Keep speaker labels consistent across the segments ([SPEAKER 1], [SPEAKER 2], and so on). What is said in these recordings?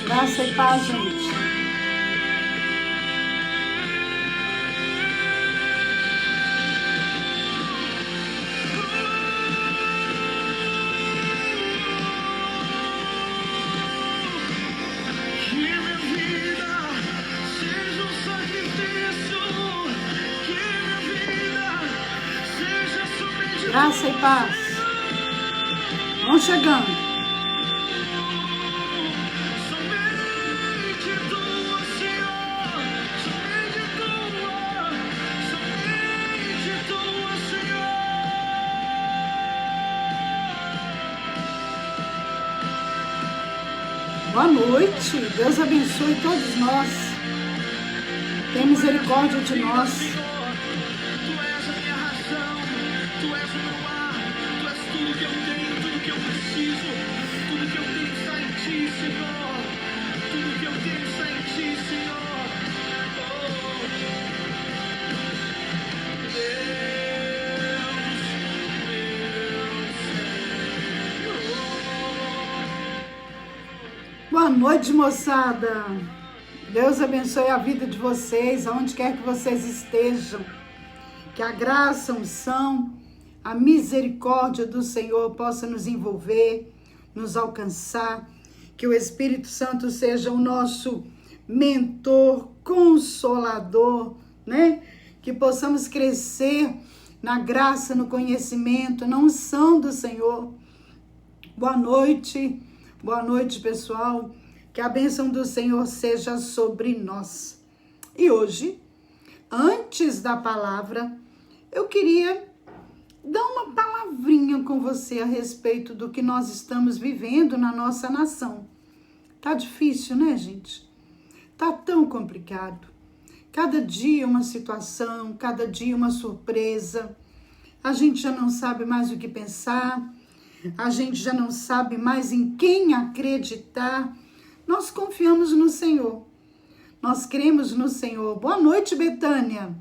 [SPEAKER 1] Graça e paz, gente. Graça e paz. Vão chegando. Boa noite. Deus abençoe todos nós. Tenha misericórdia de nós. Boa noite, moçada. Deus abençoe a vida de vocês, aonde quer que vocês estejam. Que a graça, a unção, a misericórdia do Senhor possa nos envolver, nos alcançar. Que o Espírito Santo seja o nosso mentor, consolador, né? Que possamos crescer na graça, no conhecimento, na unção do Senhor. Boa noite. Boa noite, pessoal. Que a bênção do Senhor seja sobre nós. E hoje, antes da palavra, eu queria dar uma palavrinha com você a respeito do que nós estamos vivendo na nossa nação. Tá difícil, né, gente? Tá tão complicado. Cada dia uma situação, cada dia uma surpresa. A gente já não sabe mais o que pensar. A gente já não sabe mais em quem acreditar. Nós confiamos no Senhor. Nós cremos no Senhor. Boa noite, Betânia.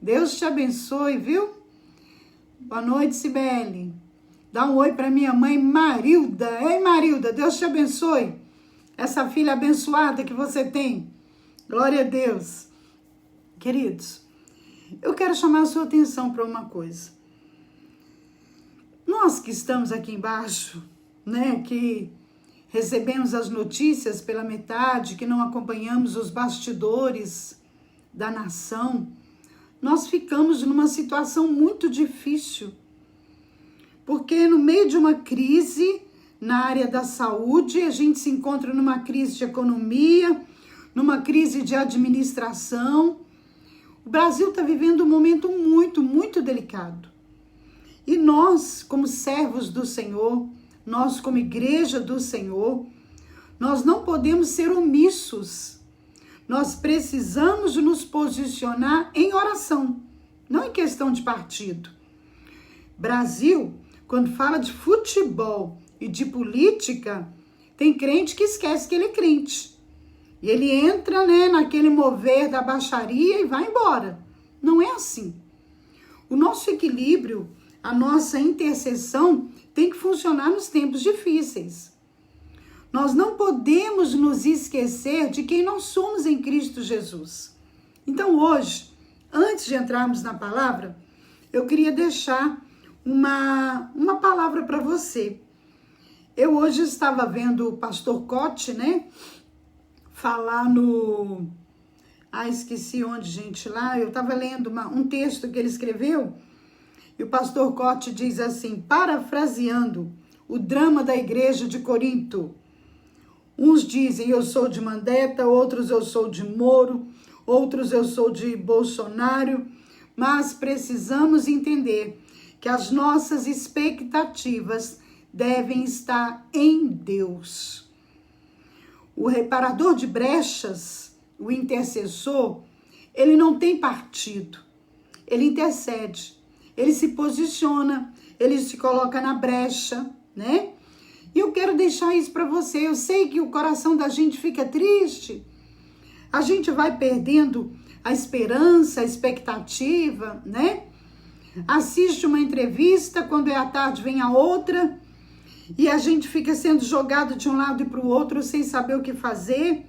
[SPEAKER 1] Deus te abençoe, viu? Boa noite, Cibele. Dá um oi para minha mãe, Marilda. Ei, Marilda, Deus te abençoe. Essa filha abençoada que você tem. Glória a Deus. Queridos, eu quero chamar a sua atenção para uma coisa. Nós que estamos aqui embaixo, né, que recebemos as notícias pela metade, que não acompanhamos os bastidores da nação, nós ficamos numa situação muito difícil, porque no meio de uma crise na área da saúde, a gente se encontra numa crise de economia, numa crise de administração. O Brasil está vivendo um momento muito, muito delicado. E nós, como servos do Senhor, nós como igreja do Senhor, nós não podemos ser omissos. Nós precisamos nos posicionar em oração, não em questão de partido. Brasil, quando fala de futebol e de política, tem crente que esquece que ele é crente. E ele entra, né, naquele mover da baixaria e vai embora. Não é assim. O nosso equilíbrio, a nossa intercessão tem que funcionar nos tempos difíceis. Nós não podemos nos esquecer de quem nós somos em Cristo Jesus. Então hoje, antes de entrarmos na palavra, eu queria deixar uma palavra para você. Eu hoje estava vendo o pastor Cote, né, falar no... esqueci onde, gente, lá. Eu estava lendo um texto que ele escreveu. E o pastor Cote diz assim, parafraseando o drama da igreja de Corinto. Uns dizem, eu sou de Mandetta, outros eu sou de Moro, outros eu sou de Bolsonaro, mas precisamos entender que as nossas expectativas devem estar em Deus. O reparador de brechas, o intercessor, ele não tem partido, ele intercede. Ele se posiciona, ele se coloca na brecha, né? E eu quero deixar isso para você. Eu sei que o coração da gente fica triste. A gente vai perdendo a esperança, a expectativa, né? Assiste uma entrevista, quando é à tarde vem a outra. e a gente fica sendo jogado de um lado e para o outro sem saber o que fazer.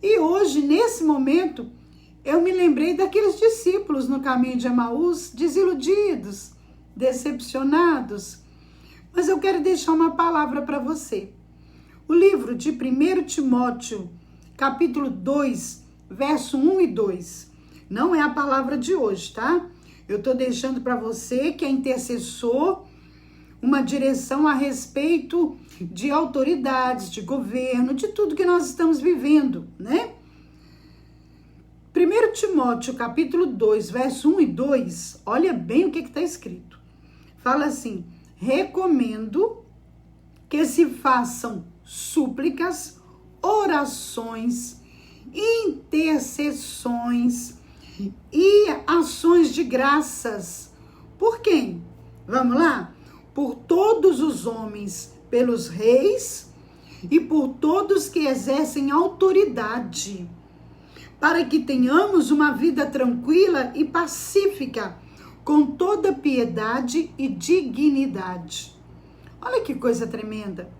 [SPEAKER 1] E hoje, nesse momento, eu me lembrei daqueles discípulos no caminho de Emaús, desiludidos, decepcionados. Mas eu quero deixar uma palavra para você. O livro de 1 Timóteo, capítulo 2, verso 1 e 2. Não é a palavra de hoje, tá? Eu estou deixando para você que é intercessor uma direção a respeito de autoridades, de governo, de tudo que nós estamos vivendo, né? 1 Timóteo, capítulo 2, verso 1 e 2, olha bem o que está escrito. Fala assim: recomendo que se façam súplicas, orações, intercessões e ações de graças. Por quem? Vamos lá? Por todos os homens, pelos reis e por todos que exercem autoridade, para que tenhamos uma vida tranquila e pacífica, com toda piedade e dignidade. Olha que coisa tremenda.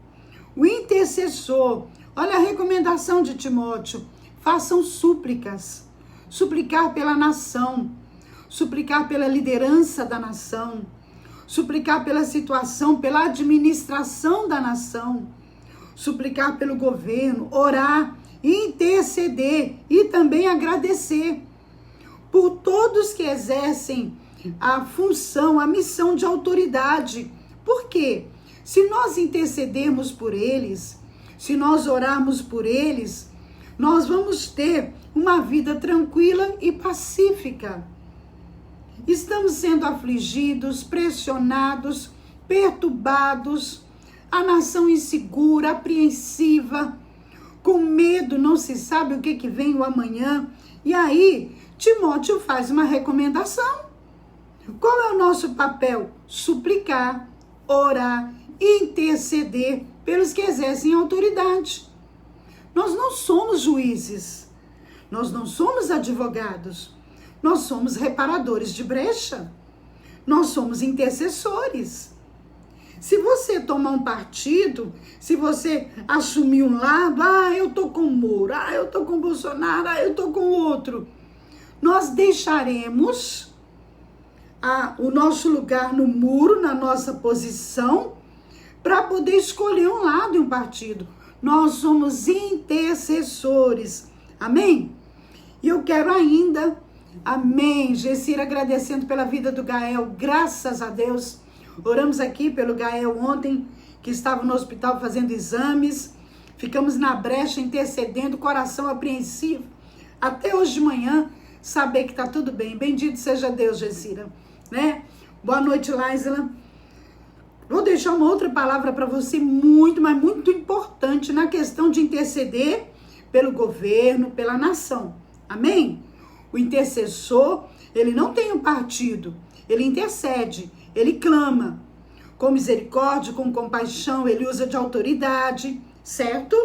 [SPEAKER 1] O intercessor, olha a recomendação de Timóteo, façam súplicas, suplicar pela nação, suplicar pela liderança da nação, suplicar pela situação, pela administração da nação, suplicar pelo governo, orar, interceder e também agradecer por todos que exercem a função, a missão de autoridade. Por quê? Se nós intercedermos por eles, se nós orarmos por eles, nós vamos ter uma vida tranquila e pacífica. Estamos sendo afligidos, pressionados, perturbados, a nação insegura, apreensiva, com medo, não se sabe o que vem o amanhã. E aí, Timóteo faz uma recomendação. Qual é o nosso papel? Suplicar, orar, interceder pelos que exercem autoridade. Nós não somos juízes, nós não somos advogados, nós somos reparadores de brecha, nós somos intercessores. Se você tomar um partido, se você assumir um lado, eu tô com o Moro, eu tô com o Bolsonaro, eu tô com o outro, nós deixaremos o nosso lugar no muro, na nossa posição, para poder escolher um lado e um partido. Nós somos intercessores. Amém? E eu quero ainda, amém, Gessira, agradecendo pela vida do Gael, graças a Deus. Oramos aqui pelo Gael ontem, que estava no hospital fazendo exames. Ficamos na brecha, intercedendo, coração apreensivo. Até hoje de manhã, saber que está tudo bem. Bendito seja Deus, Gessira. Né? Boa noite, Laisla. Vou deixar uma outra palavra para você muito, mas muito importante na questão de interceder pelo governo, pela nação. Amém? O intercessor, ele não tem um partido, ele intercede, ele clama com misericórdia, com compaixão, ele usa de autoridade, certo?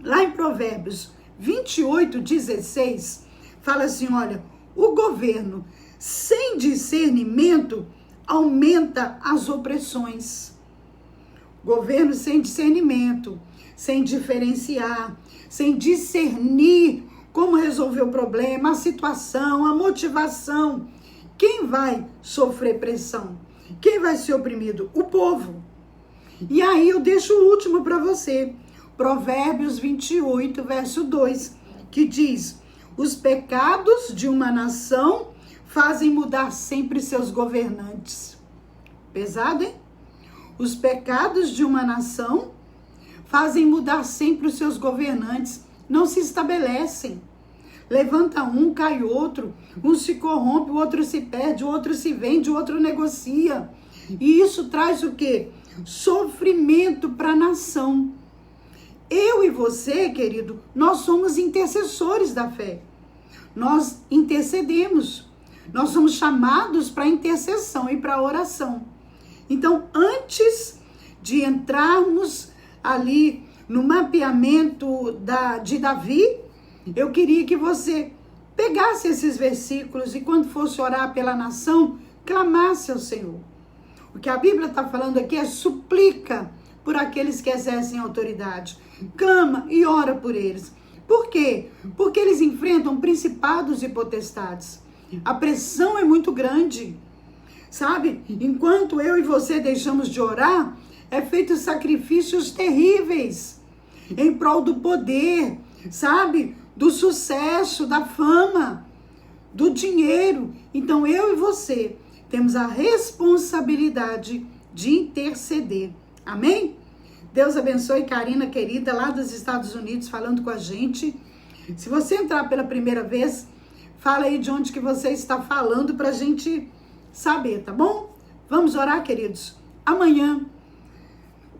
[SPEAKER 1] Lá em Provérbios 28:16, fala assim, olha, o governo sem discernimento aumenta as opressões. Governo sem discernimento, sem diferenciar, sem discernir como resolver o problema, a situação, a motivação. Quem vai sofrer pressão? Quem vai ser oprimido? O povo. E aí eu deixo o último para você. Provérbios 28, verso 2, que diz: os pecados de uma nação fazem mudar sempre seus governantes. Pesado, hein? Os pecados de uma nação fazem mudar sempre os seus governantes. Não se estabelecem. Levanta um, cai outro. Um se corrompe, o outro se perde, o outro se vende, o outro negocia. E isso traz o quê? Sofrimento para a nação. Eu e você, querido, nós somos intercessores da fé. Nós intercedemos. Nós somos chamados para intercessão e para oração. Então, antes de entrarmos ali no mapeamento de Davi, eu queria que você pegasse esses versículos e quando fosse orar pela nação, clamasse ao Senhor. O que a Bíblia está falando aqui é suplica, por aqueles que exercem autoridade. Clama e ora por eles. Por quê? Porque eles enfrentam principados e potestades. A pressão é muito grande, sabe? Enquanto eu e você deixamos de orar, é feito sacrifícios terríveis em prol do poder, sabe? Do sucesso, da fama, do dinheiro. Então eu e você temos a responsabilidade de interceder. Amém? Deus abençoe Karina, querida, lá dos Estados Unidos, falando com a gente. Se você entrar pela primeira vez, fala aí de onde que você está falando para a gente saber, tá bom? Vamos orar, queridos? Amanhã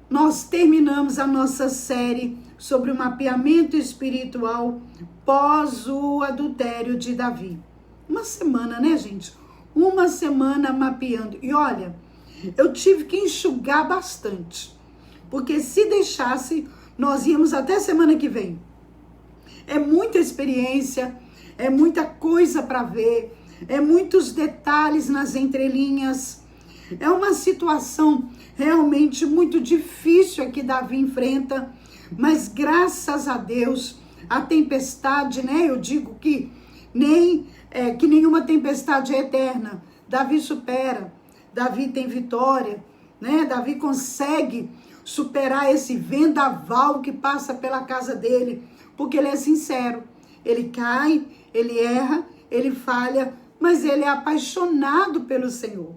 [SPEAKER 1] nós terminamos a nossa série sobre o mapeamento espiritual pós o adultério de Davi. Uma semana, né, gente? Uma semana mapeando. E olha, eu tive que enxugar bastante, porque se deixasse, nós íamos até semana que vem. É muita experiência, é muita coisa para ver, é muitos detalhes nas entrelinhas. É uma situação realmente muito difícil que Davi enfrenta, mas graças a Deus, a tempestade, né? Eu digo que nenhuma tempestade é eterna. Davi supera, Davi tem vitória, né? Davi consegue superar esse vendaval que passa pela casa dele, porque ele é sincero. Ele cai, ele erra, ele falha, mas ele é apaixonado pelo Senhor.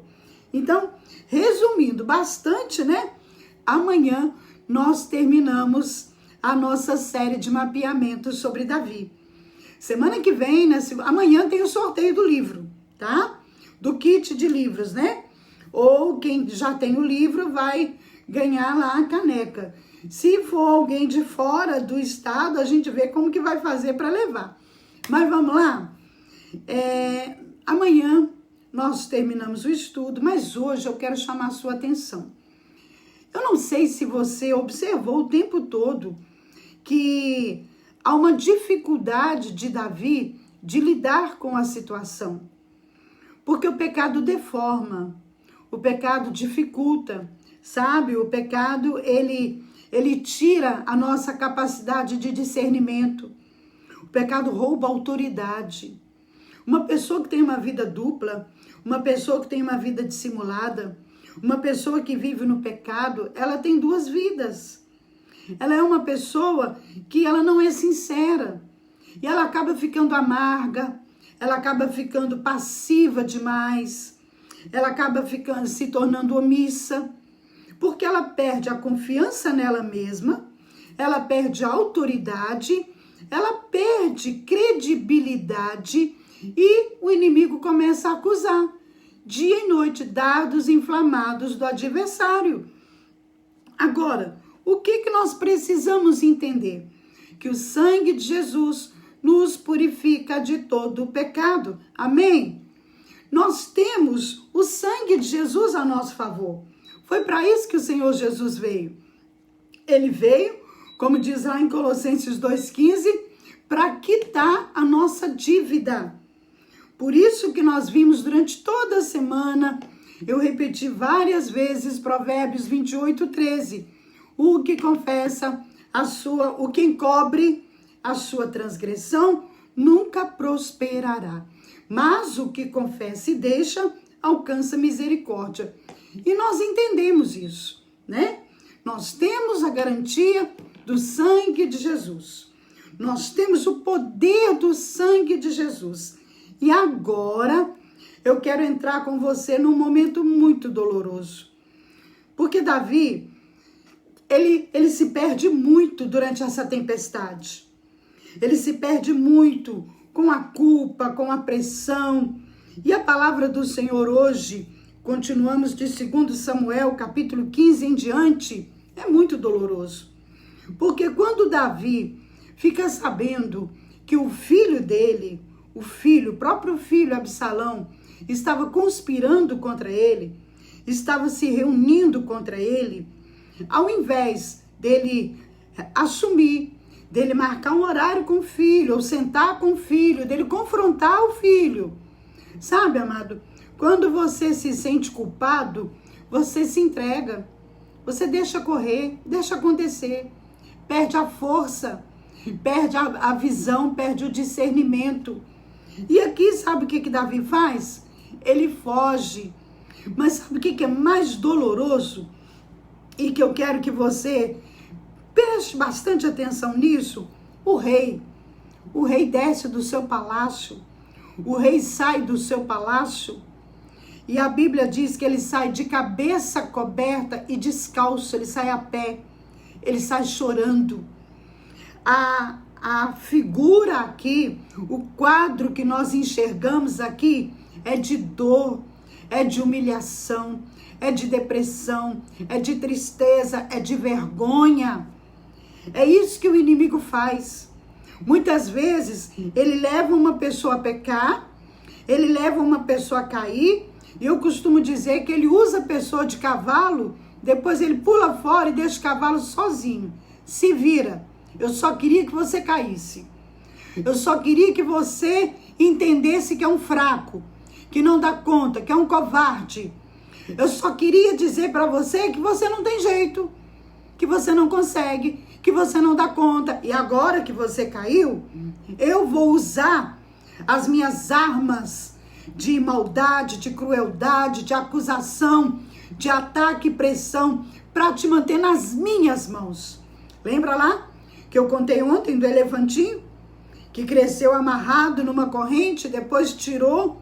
[SPEAKER 1] Então, resumindo bastante, né? Amanhã nós terminamos a nossa série de mapeamento sobre Davi. Semana que vem, amanhã tem o sorteio do livro, tá? Do kit de livros, né? Ou quem já tem o livro vai ganhar lá a caneca. Se for alguém de fora do estado, a gente vê como que vai fazer para levar. Mas vamos lá? Amanhã nós terminamos o estudo, mas hoje eu quero chamar a sua atenção. Eu não sei se você observou o tempo todo que há uma dificuldade de Davi de lidar com a situação. Porque o pecado deforma, o pecado dificulta, sabe? O pecado, ele tira a nossa capacidade de discernimento. O pecado rouba a autoridade. Uma pessoa que tem uma vida dupla, uma pessoa que tem uma vida dissimulada, uma pessoa que vive no pecado, ela tem duas vidas. Ela é uma pessoa que ela não é sincera. E ela acaba ficando amarga, ela acaba ficando passiva demais, ela acaba se tornando omissa, porque ela perde a confiança nela mesma, ela perde a autoridade, ela perde credibilidade e o inimigo começa a acusar, dia e noite, dardos inflamados do adversário. Agora, o que nós precisamos entender? Que o sangue de Jesus nos purifica de todo o pecado. Amém? Nós temos o sangue de Jesus a nosso favor. Foi para isso que o Senhor Jesus veio. Ele veio, como diz lá em Colossenses 2,15, para quitar a nossa dívida. Por isso que nós vimos durante toda a semana, eu repeti várias vezes Provérbios 28:13. O que confessa o que encobre a sua transgressão nunca prosperará. Mas o que confessa e deixa alcança misericórdia. E nós entendemos isso, né? Nós temos a garantia do sangue de Jesus. Nós temos o poder do sangue de Jesus. E agora eu quero entrar com você num momento muito doloroso. Porque Davi, ele se perde muito durante essa tempestade. Ele se perde muito com a culpa, com a pressão. E a palavra do Senhor hoje, continuamos de 2 Samuel, capítulo 15 em diante, é muito doloroso. Porque quando Davi fica sabendo que o filho dele, o próprio filho Absalão, estava conspirando contra ele, estava se reunindo contra ele, ao invés dele assumir, dele marcar um horário com o filho, ou sentar com o filho, dele confrontar o filho. Sabe, amado, quando você se sente culpado, você se entrega. Você deixa correr, deixa acontecer. Perde a força, perde a visão, perde o discernimento. E aqui, sabe o que Davi faz? Ele foge. Mas sabe o que é mais doloroso? E que eu quero que você preste bastante atenção nisso? O rei desce do seu palácio, o rei sai do seu palácio, e a Bíblia diz que ele sai de cabeça coberta e descalço, ele sai a pé, ele sai chorando. A figura aqui, o quadro que nós enxergamos aqui é de dor, é de humilhação, é de depressão, é de tristeza, é de vergonha. É isso que o inimigo faz. Muitas vezes ele leva uma pessoa a pecar, ele leva uma pessoa a cair, e eu costumo dizer que ele usa a pessoa de cavalo, depois ele pula fora e deixa o cavalo sozinho. Se vira. Eu só queria que você caísse. Eu só queria que você entendesse que é um fraco, que não dá conta, que é um covarde. Eu só queria dizer para você que você não tem jeito, que você não consegue, que você não dá conta. E agora que você caiu, eu vou usar as minhas armas de maldade, de crueldade, de acusação, de ataque e pressão para te manter nas minhas mãos. Lembra lá que eu contei ontem do elefantinho? Que cresceu amarrado numa corrente, depois tirou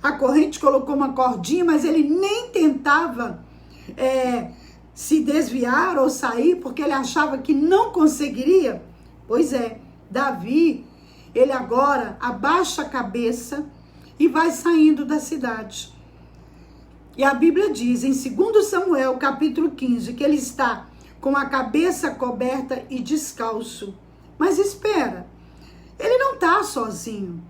[SPEAKER 1] a corrente, colocou uma cordinha, mas ele nem tentava se desviar ou sair, porque ele achava que não conseguiria. Pois é, Davi, ele agora abaixa a cabeça e vai saindo da cidade. E a Bíblia diz em 2 Samuel, capítulo 15, que ele está com a cabeça coberta e descalço. Mas espera, ele não está sozinho.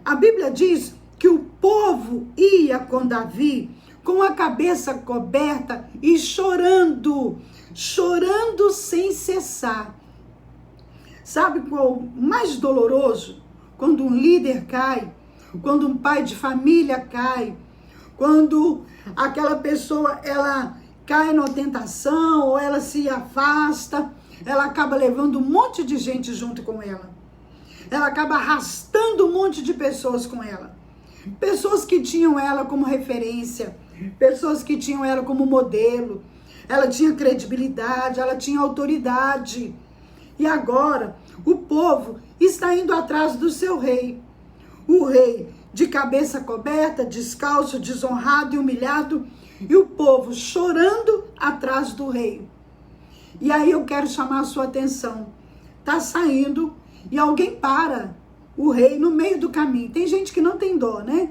[SPEAKER 1] A Bíblia diz que o povo ia com Davi com a cabeça coberta e chorando sem cessar. Sabe qual o mais doloroso? Quando um líder cai, quando um pai de família cai, quando aquela pessoa ela cai na tentação ou ela se afasta, ela acaba levando um monte de gente junto com ela. Ela acaba arrastando um monte de pessoas com ela. Pessoas que tinham ela como referência, pessoas que tinham ela como modelo. Ela tinha credibilidade, ela tinha autoridade. E agora o povo está indo atrás do seu rei. O rei de cabeça coberta, descalço, desonrado e humilhado. E o povo chorando atrás do rei. E aí eu quero chamar a sua atenção. Tá saindo e alguém para o rei no meio do caminho. Tem gente que não tem dó, né?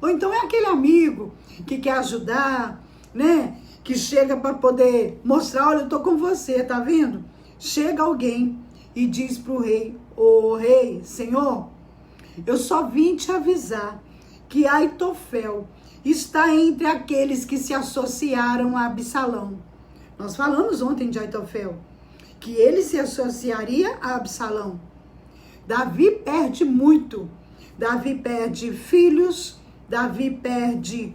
[SPEAKER 1] Ou então é aquele amigo que quer ajudar, né? Que chega para poder mostrar, olha, eu tô com você, tá vendo? Chega alguém e diz pro rei, ô rei, senhor, eu só vim te avisar que Aitofel está entre aqueles que se associaram a Absalão. Nós falamos ontem de Aitofel, que ele se associaria a Absalão. Davi perde muito. Davi perde filhos, Davi perde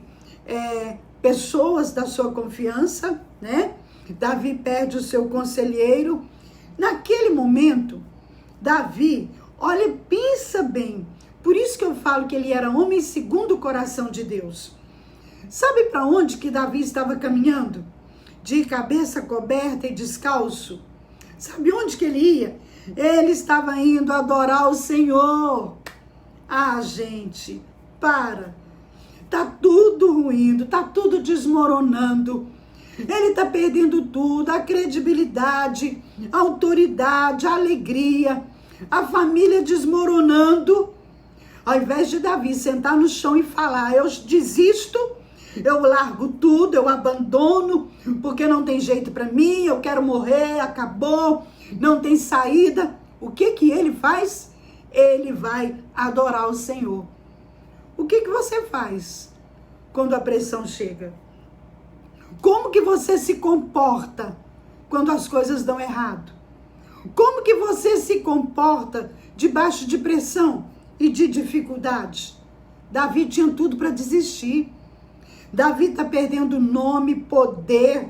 [SPEAKER 1] pessoas da sua confiança, né? Davi perde o seu conselheiro. Naquele momento, Davi, olha, pensa bem. Por isso que eu falo que ele era homem segundo o coração de Deus. Sabe para onde que Davi estava caminhando? De cabeça coberta e descalço. Sabe onde que ele ia? Ele estava indo adorar o Senhor. Ah, gente, para. Tá tudo ruindo, tá tudo desmoronando. Ele tá perdendo tudo, a credibilidade, a autoridade, a alegria, a família desmoronando. Ao invés de Davi sentar no chão e falar, eu desisto, eu largo tudo, eu abandono, porque não tem jeito para mim, eu quero morrer, acabou, não tem saída. O que que ele faz? Ele vai adorar o Senhor. O que que você faz quando a pressão chega? Como que você se comporta quando as coisas dão errado? Como que você se comporta debaixo de pressão e de dificuldade? Davi tinha tudo para desistir. Davi está perdendo nome, poder,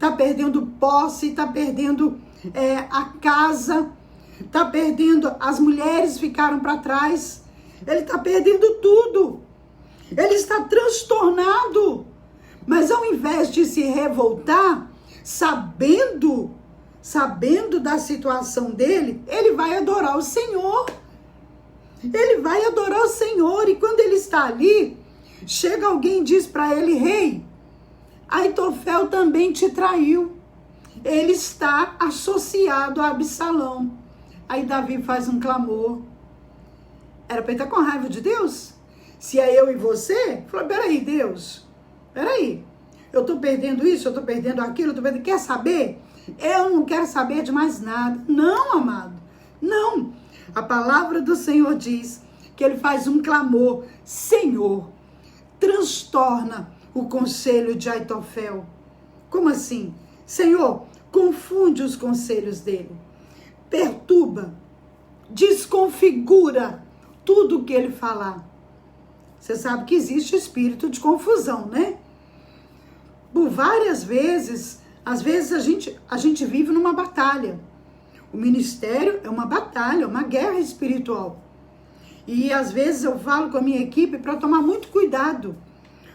[SPEAKER 1] está perdendo posse, está perdendo a casa, está perdendo, as mulheres ficaram para trás, ele está perdendo tudo, ele está transtornado, mas ao invés de se revoltar, sabendo da situação dele, ele vai adorar o Senhor. Ele vai adorar o Senhor. E quando ele está ali, chega alguém e diz para ele: rei, Aitofel também te traiu. Ele está associado a Absalão. Aí Davi faz um clamor. Era para ele estar com raiva de Deus? Se é eu e você? Falou: peraí, Deus, peraí. Eu estou perdendo isso, eu estou perdendo aquilo, eu tô perdendo... Quer saber? Eu não quero saber de mais nada. Não, amado. Não. A palavra do Senhor diz que ele faz um clamor: Senhor, transtorna o conselho de Aitofel. Como assim? Senhor, confunde os conselhos dele. Perturba, desconfigura tudo o que ele falar. Você sabe que existe espírito de confusão, né? Por várias vezes, às vezes a gente vive numa batalha. O ministério é uma batalha, uma guerra espiritual. E às vezes eu falo com a minha equipe para tomar muito cuidado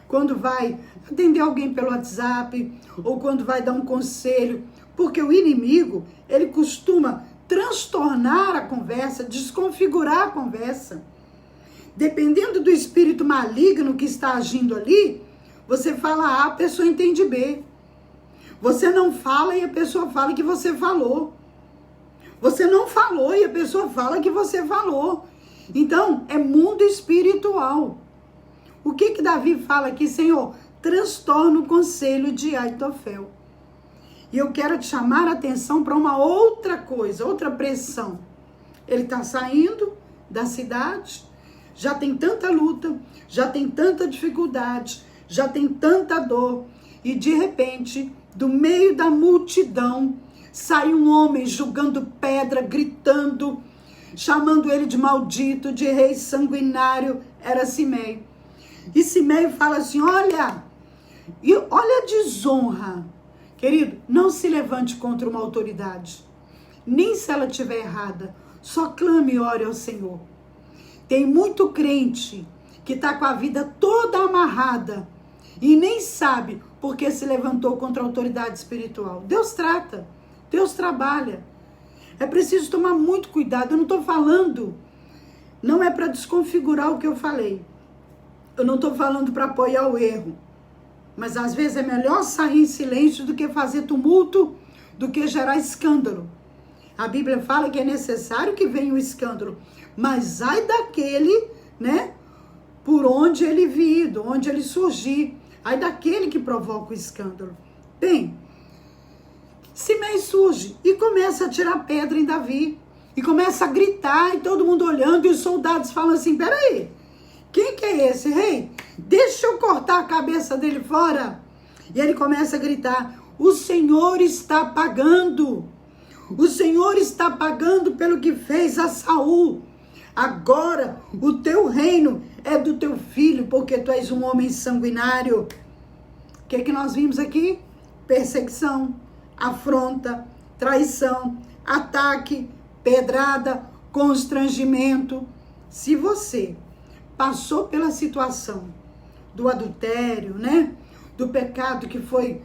[SPEAKER 1] quando vai atender alguém pelo WhatsApp ou quando vai dar um conselho, porque o inimigo, ele costuma transtornar a conversa, desconfigurar a conversa. Dependendo do espírito maligno que está agindo ali, você fala A, a pessoa entende B. Você não fala e a pessoa fala que você falou. Você não falou e a pessoa fala que você falou. Então, é mundo espiritual. O que Davi fala aqui? Senhor, transtorna o conselho de Aitofel. E eu quero te chamar a atenção para uma outra coisa, outra pressão. Ele está saindo da cidade, já tem tanta luta, já tem tanta dificuldade, já tem tanta dor, e de repente, do meio da multidão, sai um homem jogando pedra, gritando, chamando ele de maldito, de rei sanguinário. Era Simei. E Simei fala assim: olha a desonra. Querido, não se levante contra uma autoridade, nem se ela estiver errada, só clame e ore ao Senhor. Tem muito crente que está com a vida toda amarrada e nem sabe porque se levantou contra a autoridade espiritual. Deus trata, Deus trabalha. É preciso tomar muito cuidado. Eu não estou falando, não é para desconfigurar o que eu falei. Eu não estou falando para apoiar o erro. Mas às vezes é melhor sair em silêncio do que fazer tumulto, do que gerar escândalo. A Bíblia fala que é necessário que venha o escândalo. Mas ai daquele, né, por onde ele vir, onde ele surgir. Ai daquele que provoca o escândalo. Bem, Simei surge e começa a tirar pedra em Davi. E começa a gritar e todo mundo olhando. E os soldados falam assim: peraí, quem que é esse rei? Deixa eu cortar a cabeça dele fora. E ele começa a gritar: o Senhor está pagando. O Senhor está pagando pelo que fez a Saul. Agora o teu reino é do teu filho, porque tu és um homem sanguinário. O que nós vimos aqui? Perseguição, afronta, traição, ataque, pedrada, constrangimento. Se você passou pela situação do adultério, né? Do pecado que foi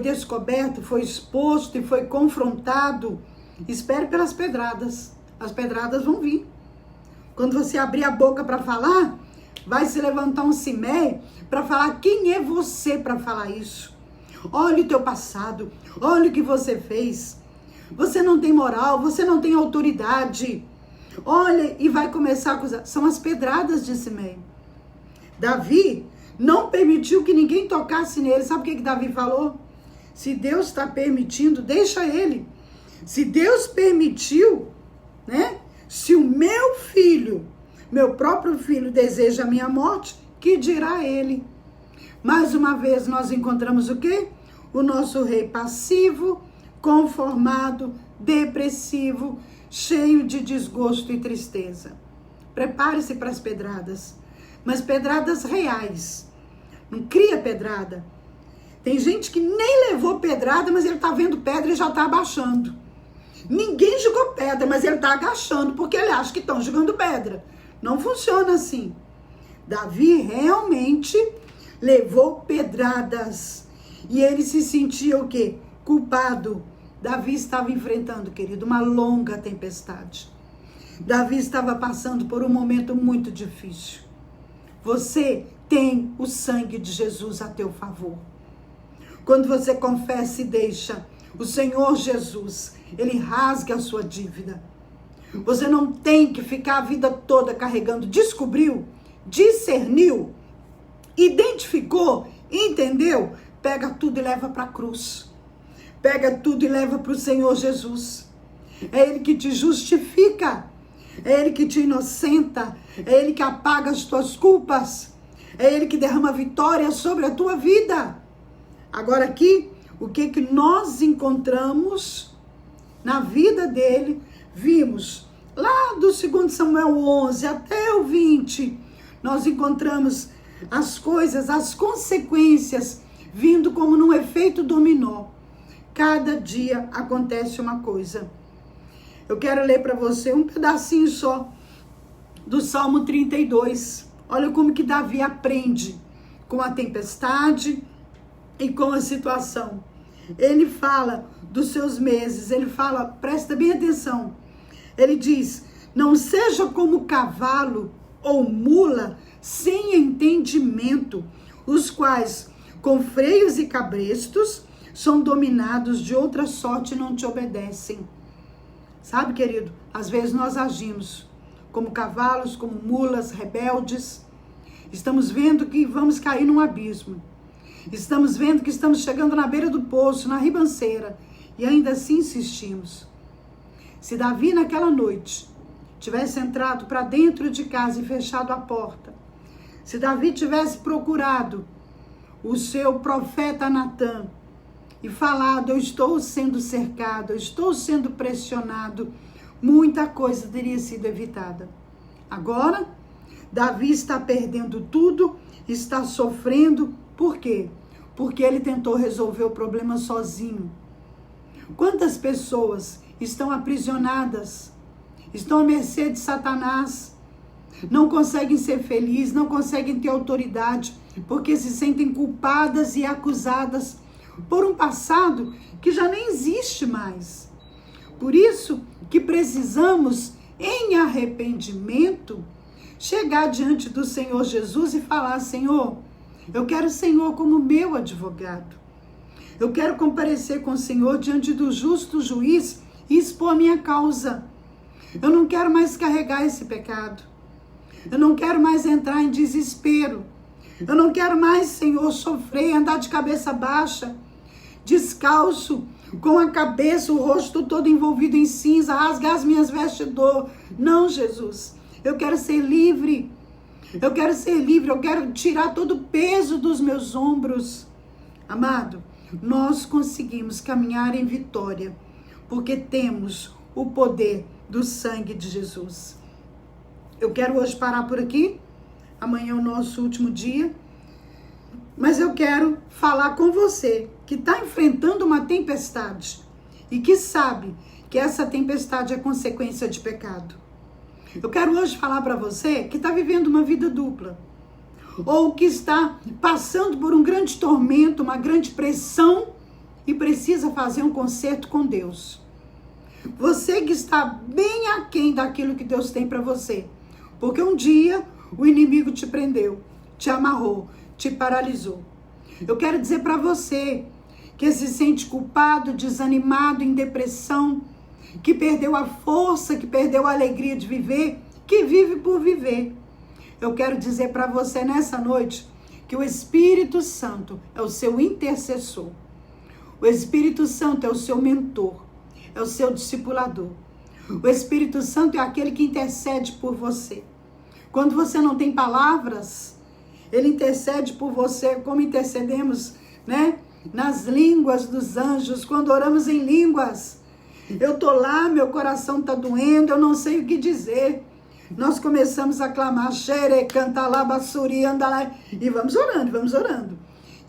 [SPEAKER 1] descoberto, foi exposto e foi confrontado, espere pelas pedradas. As pedradas vão vir. Quando você abrir a boca para falar, vai se levantar um Simei para falar: quem é você para falar isso? Olha o teu passado, olha o que você fez. Você não tem moral, você não tem autoridade. Olha, e vai começar a acusar. São as pedradas de Simei. Davi não permitiu que ninguém tocasse nele. Sabe o que Davi falou? Se Deus está permitindo, deixa ele. Se Deus permitiu, né? Se o meu filho, meu próprio filho, deseja a minha morte, que dirá ele? Mais uma vez nós encontramos o quê? O nosso rei passivo, conformado, depressivo, cheio de desgosto e tristeza. Prepare-se para as pedradas, mas pedradas reais. Não cria pedrada. Tem gente que nem levou pedrada, mas ele está vendo pedra e já está abaixando. Ninguém jogou pedra, mas ele está agachando, porque ele acha que estão jogando pedra. Não funciona assim. Davi realmente levou pedradas. E ele se sentia o quê? Culpado. Davi estava enfrentando, querido, uma longa tempestade. Davi estava passando por um momento muito difícil. Você tem o sangue de Jesus a teu favor. Quando você confessa e deixa o Senhor Jesus, Ele rasga a sua dívida. Você não tem que ficar a vida toda carregando. Descobriu, discerniu, identificou, entendeu? Pega tudo e leva para a cruz. Pega tudo e leva para o Senhor Jesus. É Ele que te justifica. É Ele que te inocenta. É Ele que apaga as tuas culpas. É Ele que derrama vitória sobre a tua vida. Agora aqui, o que nós encontramos na vida dele? Vimos lá do 2 Samuel 11 até o 20. Nós encontramos as coisas, as consequências vindo como num efeito dominó. Cada dia acontece uma coisa. Eu quero ler para você um pedacinho só do Salmo 32. Olha como que Davi aprende com a tempestade e com a situação. Ele fala dos seus meses, ele fala, presta bem atenção. Ele diz, não seja como cavalo ou mula sem entendimento, os quais com freios e cabrestos são dominados de outra sorte e não te obedecem. Sabe, querido, às vezes nós agimos como cavalos, como mulas rebeldes. Estamos vendo que vamos cair num abismo. Estamos vendo que estamos chegando na beira do poço, na ribanceira, e ainda assim insistimos. Se Davi naquela noite tivesse entrado para dentro de casa e fechado a porta, se Davi tivesse procurado o seu profeta Natã e falado, eu estou sendo cercado, eu estou sendo pressionado, muita coisa teria sido evitada. Agora, Davi está perdendo tudo, está sofrendo. Por quê? Porque ele tentou resolver o problema sozinho. Quantas pessoas estão aprisionadas, estão à mercê de Satanás, não conseguem ser felizes, não conseguem ter autoridade, porque se sentem culpadas e acusadas por um passado que já nem existe mais. Por isso que precisamos, em arrependimento, chegar diante do Senhor Jesus e falar, Senhor, eu quero o Senhor como meu advogado. Eu quero comparecer com o Senhor diante do justo juiz e expor a minha causa. Eu não quero mais carregar esse pecado. Eu não quero mais entrar em desespero. Eu não quero mais, Senhor, sofrer, andar de cabeça baixa, descalço, com a cabeça, o rosto todo envolvido em cinza, rasgar as minhas vestes de dor. Não, Jesus. Eu quero ser livre. Eu quero ser livre. Eu quero tirar todo o peso dos meus ombros. Amado, nós conseguimos caminhar em vitória, porque temos o poder do sangue de Jesus. Eu quero hoje parar por aqui. Amanhã é o nosso último dia. Mas eu quero falar com você que está enfrentando uma tempestade e que sabe que essa tempestade é consequência de pecado. Eu quero hoje falar para você que está vivendo uma vida dupla, ou que está passando por um grande tormento, uma grande pressão e precisa fazer um concerto com Deus. Você que está bem aquém daquilo que Deus tem para você, porque um dia o inimigo te prendeu, te amarrou, te paralisou. Eu quero dizer para você que se sente culpado, desanimado, em depressão, que perdeu a força, que perdeu a alegria de viver, que vive por viver. Eu quero dizer para você nessa noite que o Espírito Santo é o seu intercessor. O Espírito Santo é o seu mentor, é o seu discipulador. O Espírito Santo é aquele que intercede por você. Quando você não tem palavras, ele intercede por você, como intercedemos, né? Nas línguas dos anjos, quando oramos em línguas. Eu tô lá, meu coração tá doendo, eu não sei o que dizer. Nós começamos a clamar, xere, canta lá, bassuri, anda lá, e vamos orando, vamos orando.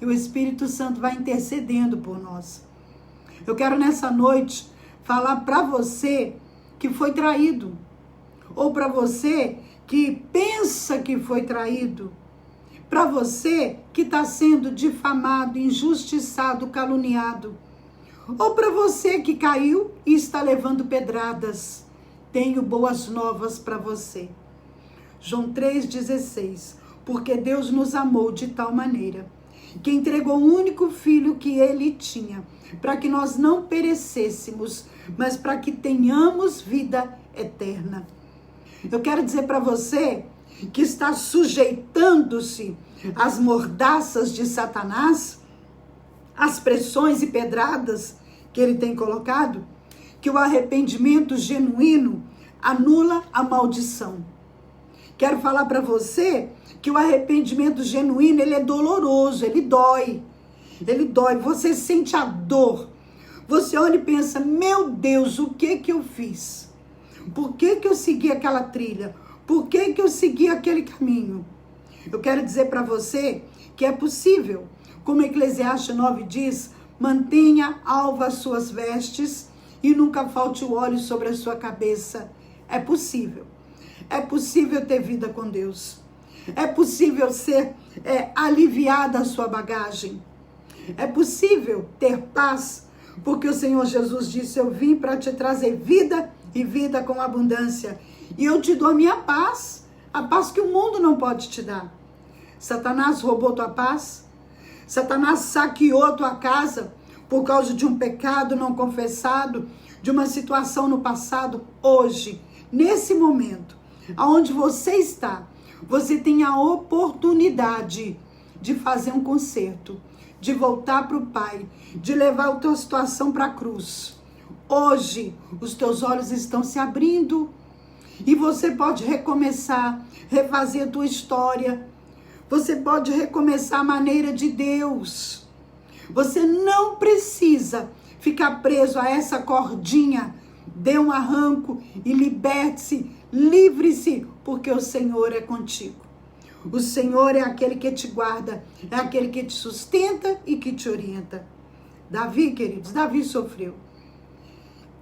[SPEAKER 1] e o Espírito Santo vai intercedendo por nós. Eu quero nessa noite falar para você que foi traído, ou para você que pensa que foi traído, para você que está sendo difamado, injustiçado, caluniado, ou para você que caiu e está levando pedradas. Tenho boas novas para você. João 3,16. Porque Deus nos amou de tal maneira que entregou o único filho que ele tinha, para que nós não perecêssemos, mas para que tenhamos vida eterna. Eu quero dizer para você que está sujeitando-se às mordaças de Satanás, às pressões e pedradas que ele tem colocado, que o arrependimento genuíno anula a maldição. Quero falar para você que o arrependimento genuíno, ele é doloroso, ele dói. Ele dói, você sente a dor. Você olha e pensa, meu Deus, o que eu fiz? Por que eu segui aquela trilha? Por que eu segui aquele caminho? Eu quero dizer para você que é possível. Como Eclesiastes 9 diz, mantenha alva as suas vestes e nunca falte o óleo sobre a sua cabeça. É possível. É possível ter vida com Deus. É possível ser aliviada a sua bagagem. É possível ter paz, porque o Senhor Jesus disse, eu vim para te trazer vida e vida com abundância. E eu te dou a paz que o mundo não pode te dar. Satanás roubou tua paz. Satanás saqueou tua casa por causa de um pecado não confessado, de uma situação no passado. Hoje, nesse momento, aonde você está, você tem a oportunidade de fazer um conserto, de voltar para o Pai, de levar a tua situação para a cruz. Hoje, os teus olhos estão se abrindo e você pode recomeçar, refazer a tua história. Você pode recomeçar a maneira de Deus. Você não precisa ficar preso a essa cordinha. Dê um arranco e liberte-se, livre-se, porque o Senhor é contigo. O Senhor é aquele que te guarda, é aquele que te sustenta e que te orienta. Davi, queridos, Davi sofreu.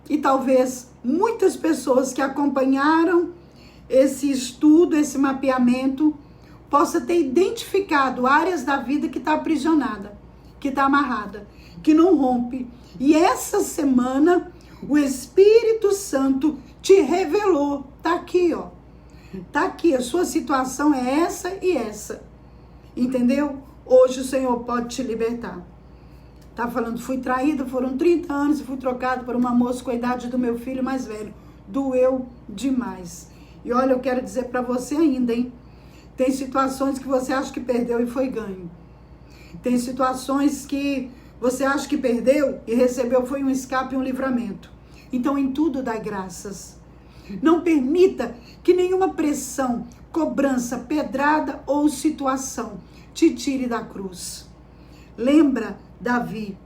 [SPEAKER 1] E talvez muitas pessoas que acompanharam esse estudo, esse mapeamento, possa ter identificado áreas da vida que está aprisionada, que está amarrada, que não rompe. E essa semana, o Espírito Santo te revelou. Está aqui, ó. Está aqui, a sua situação é essa e essa. Entendeu? Hoje o Senhor pode te libertar. Tá falando, fui traída, foram 30 anos e fui trocada por uma moça com a idade do meu filho mais velho. Doeu demais. E olha, eu quero dizer para você ainda, hein? Tem situações que você acha que perdeu e foi ganho. Tem situações que você acha que perdeu e recebeu foi um escape e um livramento. Então, em tudo dai graças. Não permita que nenhuma pressão, cobrança, pedrada ou situação te tire da cruz. Lembra Davi,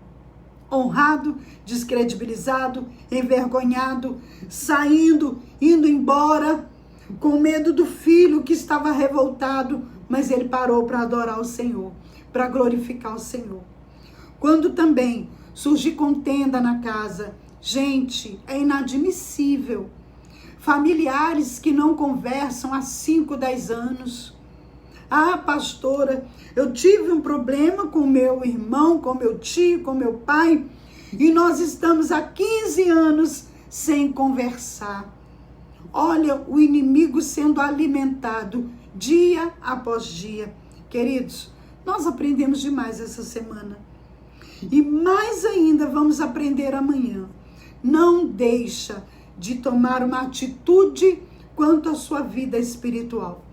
[SPEAKER 1] honrado, descredibilizado, envergonhado, saindo, indo embora, com medo do filho que estava revoltado, mas ele parou para adorar o Senhor, para glorificar o Senhor. Quando também surgir contenda na casa, gente, é inadmissível. Familiares que não conversam há 5, 10 anos. Ah, pastora, eu tive um problema com meu irmão, com meu tio, com meu pai, e nós estamos há 15 anos sem conversar. Olha o inimigo sendo alimentado dia após dia. Queridos, nós aprendemos demais essa semana. E mais ainda vamos aprender amanhã. Não deixa de tomar uma atitude quanto à sua vida espiritual.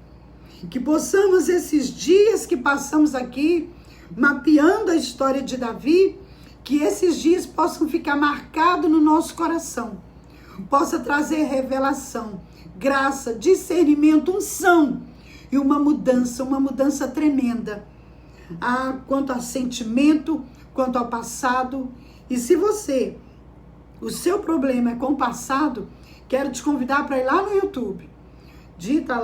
[SPEAKER 1] Que possamos esses dias que passamos aqui, mapeando a história de Davi, que esses dias possam ficar marcados no nosso coração. Possa trazer revelação, graça, discernimento, unção e uma mudança tremenda. Quanto a sentimento, quanto ao passado. E se o seu problema é com o passado, quero te convidar para ir lá no YouTube. Digita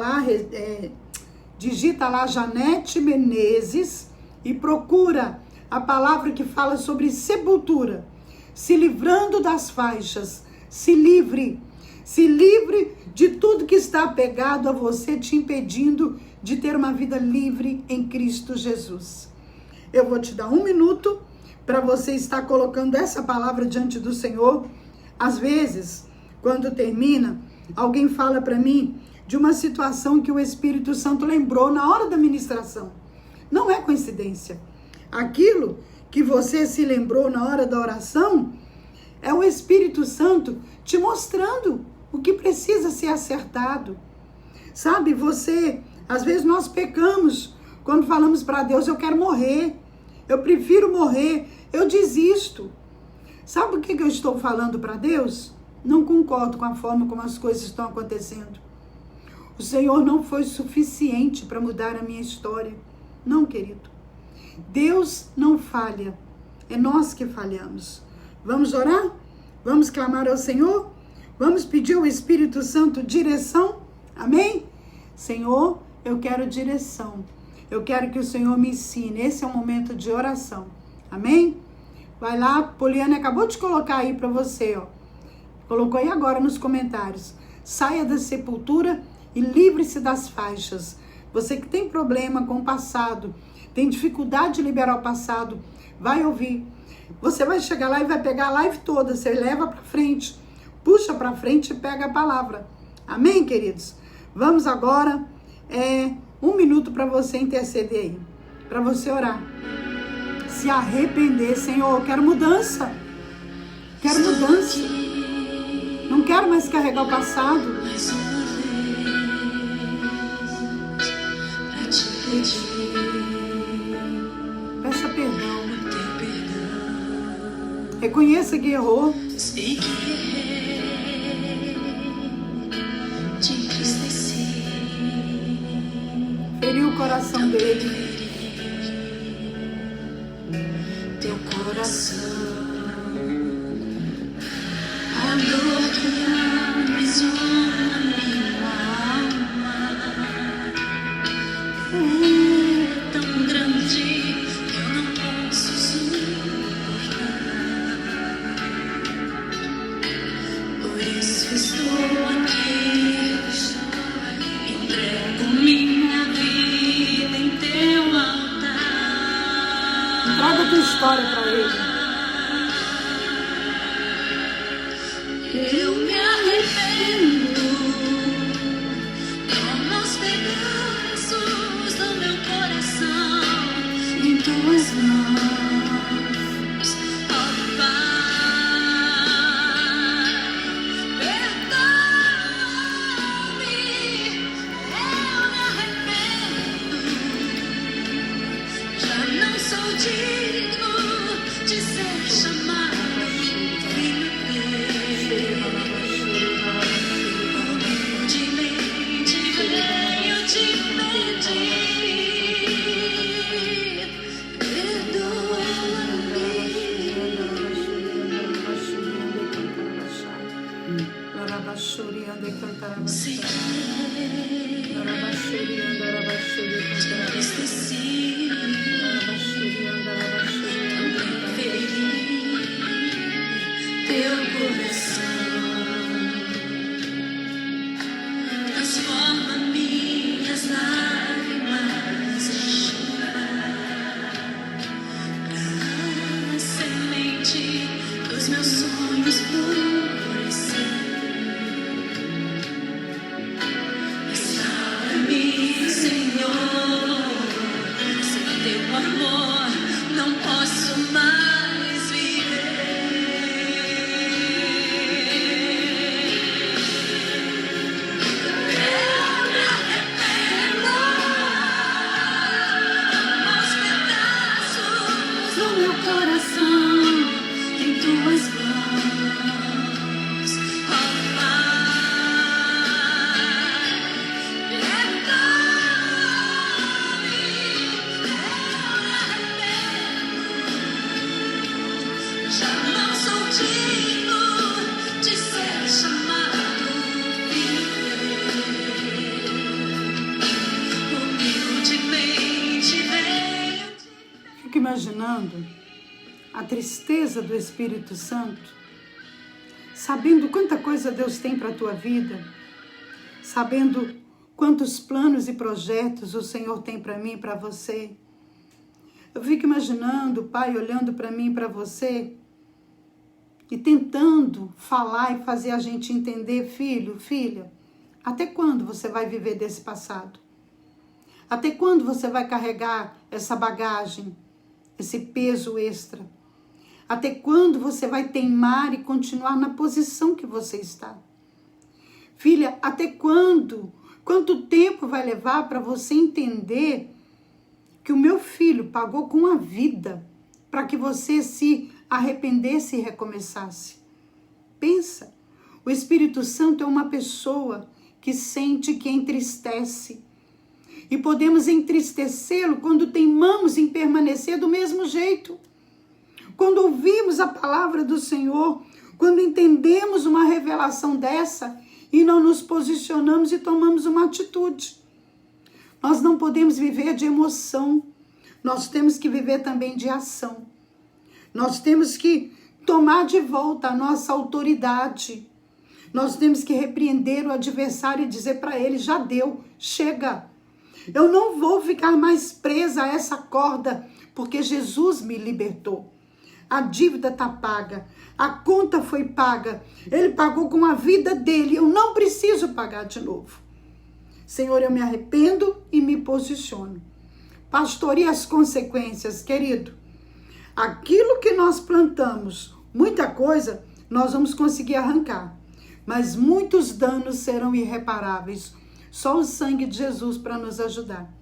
[SPEAKER 1] lá Janete Menezes e procura a palavra que fala sobre sepultura, se livrando das faixas, se livre de tudo que está apegado a você, te impedindo de ter uma vida livre em Cristo Jesus. Eu vou te dar 1 minuto para você estar colocando essa palavra diante do Senhor. Às vezes, quando termina, alguém fala para mim de uma situação que o Espírito Santo lembrou na hora da ministração. Não é coincidência. Aquilo que você se lembrou na hora da oração é o Espírito Santo te mostrando o que precisa ser acertado. Sabe, às vezes nós pecamos quando falamos para Deus, eu quero morrer, eu prefiro morrer, eu desisto. Sabe o que eu estou falando para Deus? Não concordo com a forma como as coisas estão acontecendo. O Senhor não foi suficiente para mudar a minha história. Não, querido. Deus não falha. É nós que falhamos. Vamos orar? Vamos clamar ao Senhor? Vamos pedir ao Espírito Santo direção? Amém? Senhor, eu quero direção. Eu quero que o Senhor me ensine. Esse é um momento de oração. Amém? Vai lá, Poliana acabou de colocar aí para você, ó. Colocou aí agora nos comentários. Saia da sepultura e livre-se das faixas. Você que tem problema com o passado, tem dificuldade de liberar o passado, vai ouvir. Você vai chegar lá e vai pegar a live toda, você leva para frente, puxa para frente e pega a palavra. Amém, queridos? Vamos agora, 1 minuto para você interceder aí, para você orar. Se arrepender, Senhor, eu quero mudança. Quero mudança. Não quero mais carregar o passado. Peça perdão. Reconheça que errou. Feriu o coração dele. Teu coração. A dor que aprisiona minha alma é tão grande que eu não posso suportar. Por isso estou aqui, entrego minha vida em teu altar. Traga a tua história para ele. Eu me arrependo, toma os pedaços do meu coração em tuas mãos, ó Pai, perdoa-me, eu me arrependo, já não sou digno de ser chamado filho teu. Humildemente venho te pedir, perdoa-me. Sei que te entristeci, também feri teu coração. Transforma minhas lágrimas em chuva, pra semente dos meus sonhos florescer. Restaura-me, Senhor, imaginando a tristeza do Espírito Santo, sabendo quanta coisa Deus tem para a tua vida, sabendo quantos planos e projetos o Senhor tem para mim e para você. Eu fico imaginando o Pai olhando para mim e para você e tentando falar e fazer a gente entender, filho, filha, até quando você vai viver desse passado? Até quando você vai carregar essa bagagem, esse peso extra? Até quando você vai teimar e continuar na posição que você está? Filha, até quando? Quanto tempo vai levar para você entender que o meu filho pagou com a vida para que você se arrependesse e recomeçasse? Pensa, o Espírito Santo é uma pessoa que sente, que entristece. E podemos entristecê-lo quando teimamos em permanecer do mesmo jeito. Quando ouvimos a palavra do Senhor, quando entendemos uma revelação dessa e não nos posicionamos e tomamos uma atitude. Nós não podemos viver de emoção, nós temos que viver também de ação. Nós temos que tomar de volta a nossa autoridade. Nós temos que repreender o adversário e dizer para ele, já deu, chega. Eu não vou ficar mais presa a essa corda, porque Jesus me libertou. A dívida está paga, a conta foi paga, ele pagou com a vida dele, eu não preciso pagar de novo. Senhor, eu me arrependo e me posiciono. Pastor, e as consequências, querido? Aquilo que nós plantamos, muita coisa nós vamos conseguir arrancar, mas muitos danos serão irreparáveis. Só o sangue de Jesus para nos ajudar.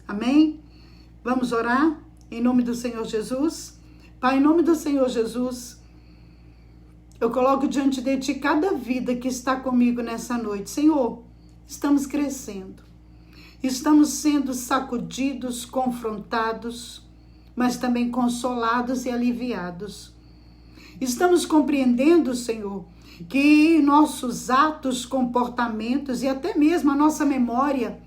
[SPEAKER 1] Amém? Vamos orar em nome do Senhor Jesus? Pai, em nome do Senhor Jesus, eu coloco diante de Ti cada vida que está comigo nessa noite. Senhor, estamos crescendo. Estamos sendo sacudidos, confrontados, mas também consolados e aliviados. Estamos compreendendo, Senhor, que nossos atos, comportamentos e até mesmo a nossa memória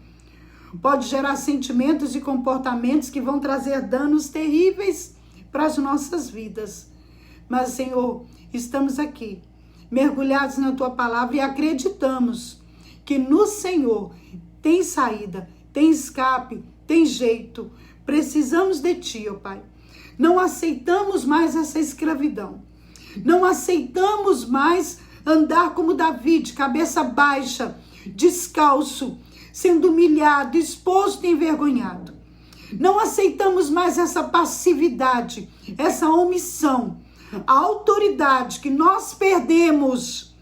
[SPEAKER 1] pode gerar sentimentos e comportamentos que vão trazer danos terríveis para as nossas vidas. Mas, Senhor, estamos aqui, mergulhados na Tua palavra e acreditamos que no Senhor tem saída, tem escape, tem jeito. Precisamos de Ti, ó Pai. Não aceitamos mais essa escravidão. Não aceitamos mais andar como Davi, de cabeça baixa, descalço, sendo humilhado, exposto e envergonhado. Não aceitamos mais essa passividade, essa omissão. A autoridade que nós perdemos,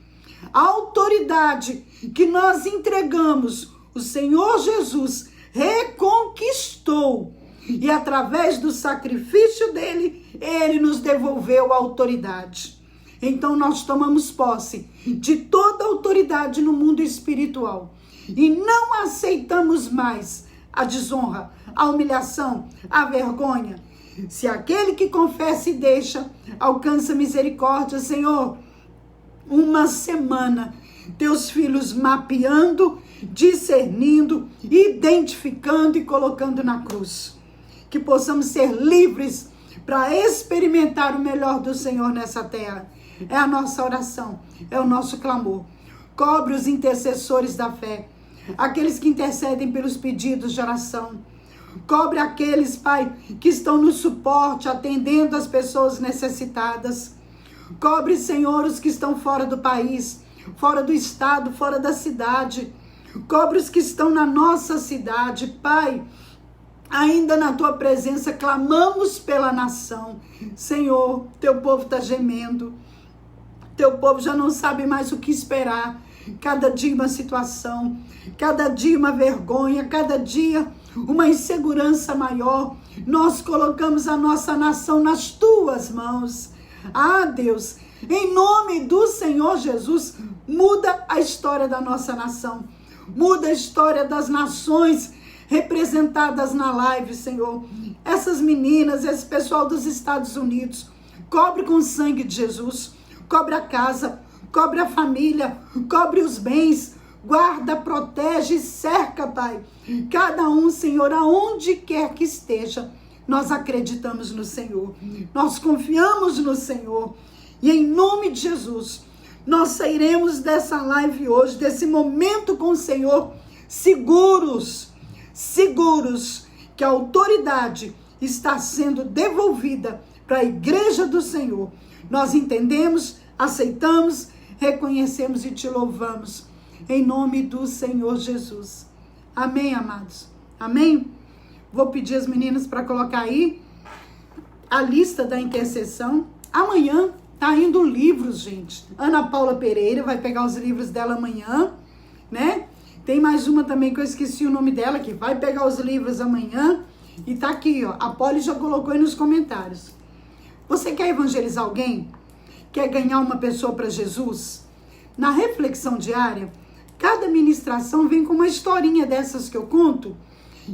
[SPEAKER 1] a autoridade que nós entregamos, o Senhor Jesus reconquistou. E através do sacrifício dele, ele nos devolveu a autoridade. Então nós tomamos posse de toda a autoridade no mundo espiritual. E não aceitamos mais a desonra, a humilhação, a vergonha. Se aquele que confessa e deixa, alcança misericórdia, Senhor. Uma semana, teus filhos mapeando, discernindo, identificando e colocando na cruz. Que possamos ser livres para experimentar o melhor do Senhor nessa terra. É a nossa oração, é o nosso clamor. Cobre os intercessores da fé, aqueles que intercedem pelos pedidos de oração. Cobre aqueles, Pai, que estão no suporte, atendendo as pessoas necessitadas. Cobre, Senhor, os que estão fora do país, fora do estado, fora da cidade. Cobre os que estão na nossa cidade, Pai. Ainda na Tua presença, clamamos pela nação. Senhor, Teu povo está gemendo. Teu povo já não sabe mais o que esperar. Cada dia uma situação, cada dia uma vergonha, cada dia uma insegurança maior. Nós colocamos a nossa nação nas Tuas mãos. Ah, Deus, em nome do Senhor Jesus, muda a história da nossa nação. Muda a história das nações representadas na live, Senhor. Essas meninas, esse pessoal dos Estados Unidos, cobre com o sangue de Jesus, cobre a casa, cobre a família, cobre os bens, guarda, protege e cerca, Pai. Cada um, Senhor, aonde quer que esteja, nós acreditamos no Senhor, nós confiamos no Senhor. E em nome de Jesus, nós sairemos dessa live hoje, desse momento com o Senhor, seguros que a autoridade está sendo devolvida para a igreja do Senhor. Nós entendemos, aceitamos, reconhecemos e te louvamos. Em nome do Senhor Jesus. Amém, amados? Amém? Vou pedir às meninas para colocar aí a lista da intercessão. Amanhã tá indo livros, gente. Ana Paula Pereira vai pegar os livros dela amanhã, né? Tem mais uma também que eu esqueci o nome dela, que vai pegar os livros amanhã. E tá aqui, ó. A Polly já colocou aí nos comentários. Você quer evangelizar alguém? Quer ganhar uma pessoa para Jesus? Na reflexão diária, cada ministração vem com uma historinha dessas que eu conto.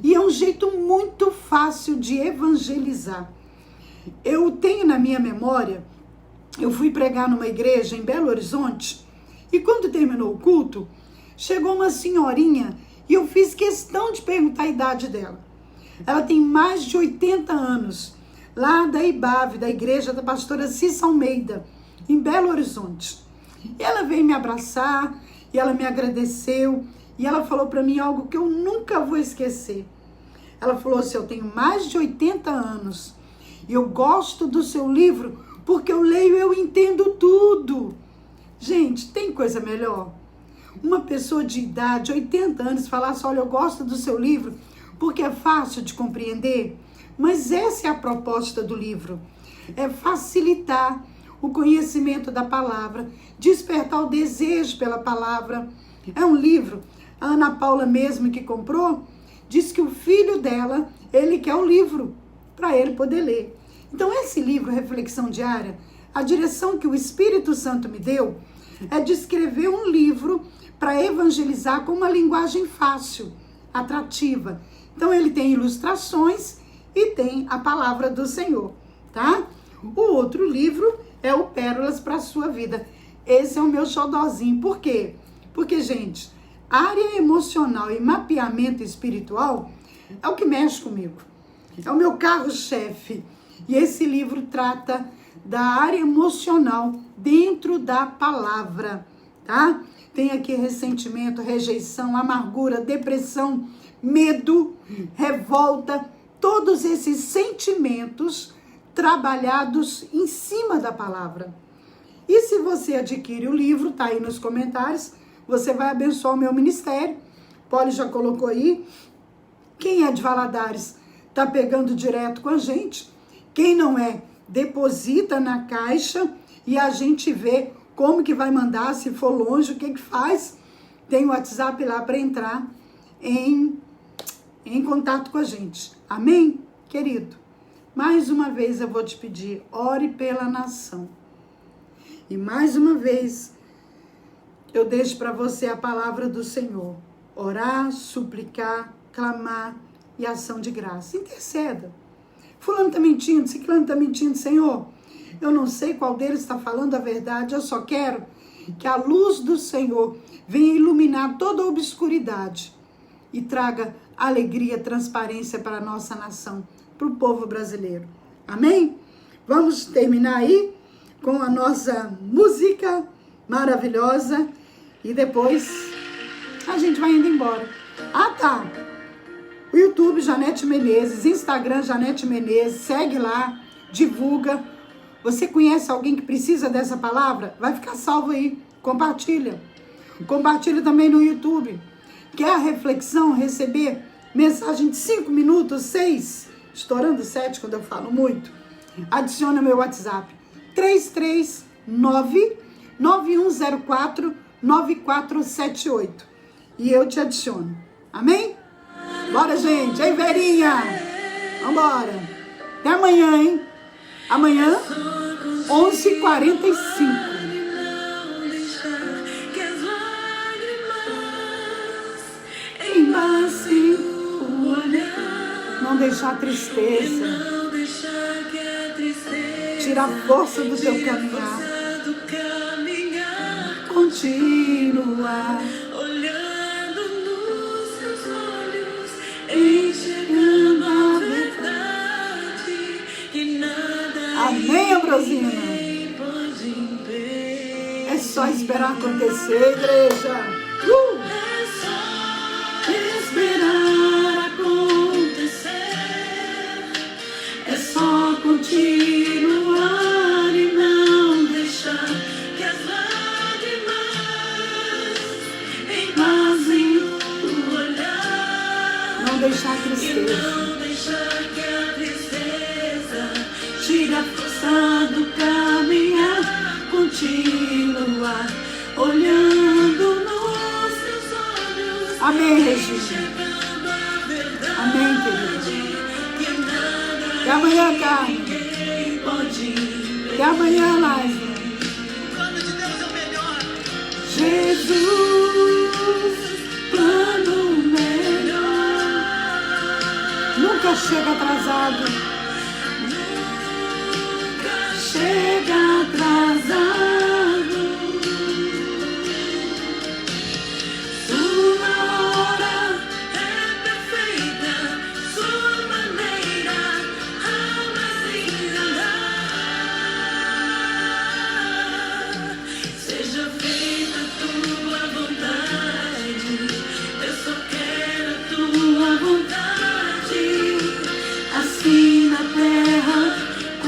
[SPEAKER 1] E é um jeito muito fácil de evangelizar. Eu tenho na minha memória, eu fui pregar numa igreja em Belo Horizonte, e quando terminou o culto, chegou uma senhorinha e eu fiz questão de perguntar a idade dela. Ela tem mais de 80 anos, lá da IBAV, da igreja da pastora Cissa Almeida, em Belo Horizonte. E ela veio me abraçar, e ela me agradeceu, e ela falou para mim algo que eu nunca vou esquecer. Ela falou assim: eu tenho mais de 80 anos, e eu gosto do seu livro, porque eu leio e eu entendo tudo. Gente, tem coisa melhor? Uma pessoa de idade, 80 anos, falar assim: olha, eu gosto do seu livro, porque é fácil de compreender. Mas essa é a proposta do livro, é facilitar o conhecimento da palavra, despertar o desejo pela palavra. É um livro, a Ana Paula mesmo que comprou, diz que o filho dela, ele quer o livro, para ele poder ler. Então esse livro, Reflexão Diária, a direção que o Espírito Santo me deu, é de escrever um livro para evangelizar com uma linguagem fácil, atrativa. Então ele tem ilustrações e tem a palavra do Senhor, tá? O outro livro é o Pérolas para a Sua Vida. Esse é o meu xodózinho. Por quê? Porque, gente, área emocional e mapeamento espiritual é o que mexe comigo. É o meu carro-chefe. E esse livro trata da área emocional dentro da palavra, tá? Tem aqui ressentimento, rejeição, amargura, depressão, medo, revolta, todos esses sentimentos trabalhados em cima da palavra. E se você adquire o livro, tá aí nos comentários, você vai abençoar o meu ministério. Polly já colocou aí. Quem é de Valadares tá pegando direto com a gente. Quem não é, deposita na caixa e a gente vê como que vai mandar, se for longe, o que que faz. Tem o WhatsApp lá para entrar em contato com a gente. Amém, querido? Mais uma vez eu vou te pedir, ore pela nação. E mais uma vez eu deixo para você a palavra do Senhor. Orar, suplicar, clamar e ação de graça. Interceda. Fulano está mentindo, ciclano está mentindo, Senhor. Eu não sei qual deles está falando a verdade, eu só quero que a luz do Senhor venha iluminar toda a obscuridade e traga alegria, transparência para a nossa nação, para o povo brasileiro. Amém? Vamos terminar aí com a nossa música maravilhosa e depois a gente vai indo embora. Ah, tá! O YouTube, Janete Menezes, Instagram, Janete Menezes, segue lá, divulga. Você conhece alguém que precisa dessa palavra? Vai ficar salvo aí, compartilha. Compartilha também no YouTube. Quer a reflexão, receber mensagem de 5 minutos, 6, estourando 7 quando eu falo muito? Adiciona meu WhatsApp, 339-9104-9478. E eu te adiciono. Amém? Bora, gente. Ei, Verinha. Vambora. Até amanhã, hein? Amanhã, 11h45. Não deixar a tristeza tirar a força do teu caminhar. Continua olhando nos seus olhos, enxergando a verdade. esperar acontecer, igreja.
[SPEAKER 2] Esperar acontecer. É só continuar e não deixar que as lágrimas embasem o olhar.
[SPEAKER 1] Não deixar a tristeza.
[SPEAKER 2] E não deixar que a tristeza tire a força do caminhar. Continuar olhando nos seus olhos.
[SPEAKER 1] Amém, Regina.
[SPEAKER 2] Enxergando a verdade.
[SPEAKER 1] Amém, querida.
[SPEAKER 2] Que nada
[SPEAKER 1] Até amanhã, Carmen.
[SPEAKER 2] ninguém pode.
[SPEAKER 1] Até amanhã, Laila.
[SPEAKER 2] O plano de Deus é o melhor.
[SPEAKER 1] Jesus, plano melhor. Nunca chega atrasado.
[SPEAKER 2] Nunca chega atrasado. Sua hora é perfeita. Sua maneira a mais linda. Seja feita a tua vontade. Eu só quero a tua vontade. Assim na terra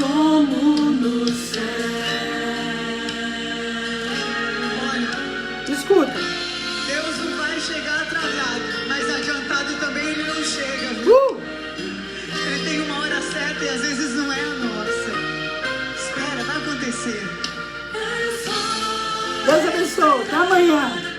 [SPEAKER 2] como no céu.
[SPEAKER 1] Escuta.
[SPEAKER 3] Deus não vai chegar atrasado, mas adiantado também ele não chega. Ele tem uma hora certa e às vezes não é a nossa. Espera, vai acontecer.
[SPEAKER 1] Deus abençoe. Até amanhã.